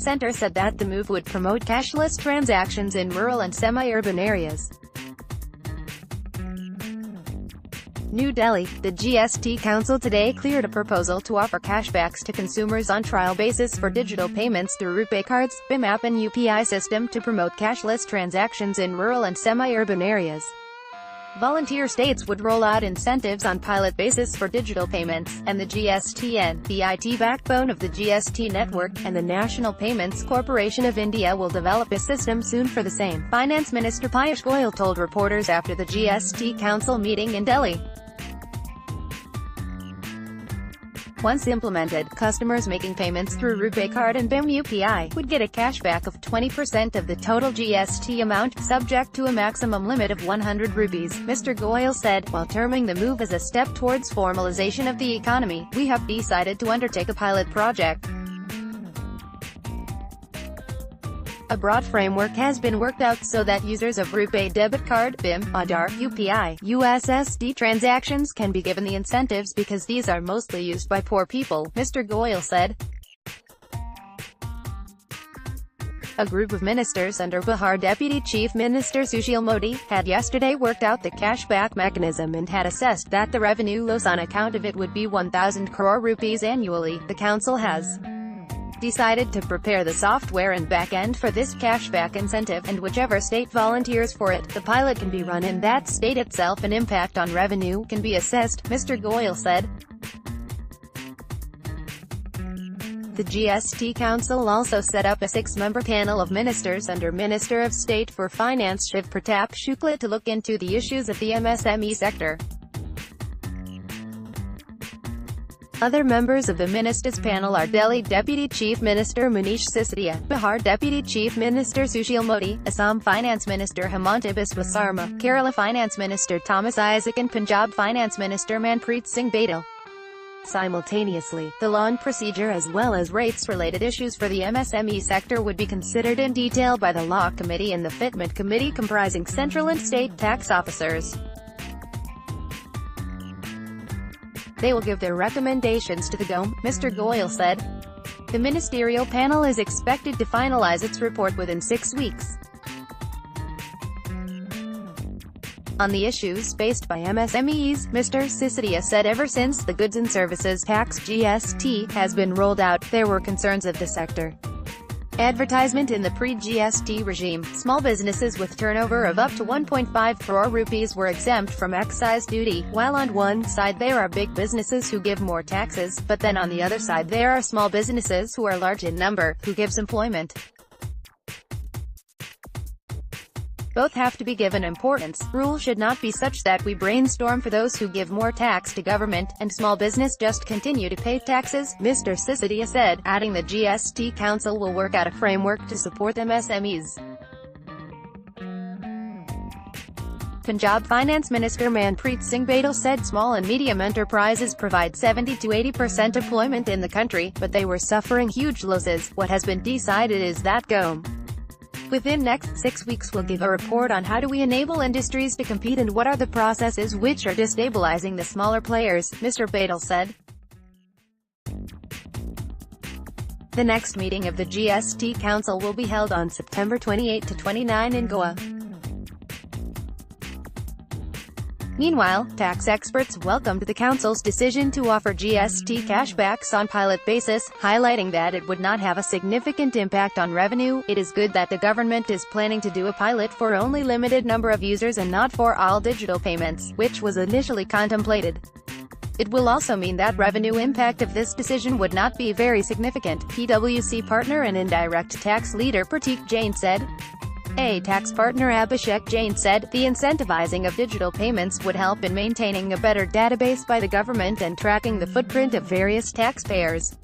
Center said that the move would promote cashless transactions in rural and semi-urban areas. New Delhi, the GST Council today cleared a proposal to offer cashbacks to consumers on trial basis for digital payments through RuPay cards, BHIM app and UPI system to promote cashless transactions in rural and semi-urban areas. Volunteer states would roll out incentives on pilot basis for digital payments, and the GSTN, the IT backbone of the GST network, and the National Payments Corporation of India will develop a system soon for the same, Finance Minister Piyush Goyal told reporters after the GST Council meeting in Delhi. Once implemented, customers making payments through RuPay card and BHIM UPI would get a cashback of 20% of the total GST amount, subject to a maximum limit of 100 rupees, Mr. Goyal said. While terming the move as a step towards formalization of the economy, we have decided to undertake a pilot project. A broad framework has been worked out so that users of RuPay debit card, BHIM, Aadhaar, UPI, USSD transactions can be given the incentives because these are mostly used by poor people, Mr. Goyal said. A group of ministers under Bihar Deputy Chief Minister Sushil Modi had yesterday worked out the cashback mechanism and had assessed that the revenue loss on account of it would be 1,000 crore rupees annually. The council has decided to prepare the software and back-end for this cashback incentive, and whichever state volunteers for it, the pilot can be run in that state itself and impact on revenue can be assessed, Mr. Goyal said. The GST Council also set up a 6-member panel of ministers under Minister of State for Finance Shiv Pratap Shukla to look into the issues of the MSME sector. Other members of the ministers' panel are Delhi Deputy Chief Minister Manish Sisodia, Bihar Deputy Chief Minister Sushil Modi, Assam Finance Minister Hemanta Biswa Sarma, Kerala Finance Minister Thomas Isaac and Punjab Finance Minister Manpreet Singh Badal. Simultaneously, the law and procedure as well as rates-related issues for the MSME sector would be considered in detail by the Law Committee and the Fitment Committee comprising central and state tax officers. They will give their recommendations to the GOM, Mr. Goyal said. The ministerial panel is expected to finalize its report within 6 weeks. On the issues faced by MSMEs, Mr. Sisodia said ever since the Goods and Services Tax (GST) has been rolled out, there were concerns of the sector. Advertisement in the pre-GST regime, small businesses with turnover of up to 1.5 crore rupees were exempt from excise duty, while on one side there are big businesses who give more taxes, but then on the other side there are small businesses who are large in number, who gives employment. Both have to be given importance. Rule should not be such that we brainstorm for those who give more tax to government, and small business just continue to pay taxes, Mr. Sisodia said, adding the GST Council will work out a framework to support MSMEs. Punjab Finance Minister Manpreet Singh Badal said small and medium enterprises provide 70 to 80% employment in the country, but they were suffering huge losses. What has been decided is that GOM within next 6 weeks will give a report on how do we enable industries to compete and what are the processes which are destabilizing the smaller players, Mr. Badal said. The next meeting of the GST Council will be held on September 28 to 29 in Goa. Meanwhile, tax experts welcomed the Council's decision to offer GST cashbacks on pilot basis, highlighting that it would not have a significant impact on revenue. It is good that the government is planning to do a pilot for only limited number of users and not for all digital payments, which was initially contemplated. It will also mean that revenue impact of this decision would not be very significant, PwC partner and indirect tax leader Pratik Jain said. A tax partner Abhishek Jain said, the incentivizing of digital payments would help in maintaining a better database by the government and tracking the footprint of various taxpayers.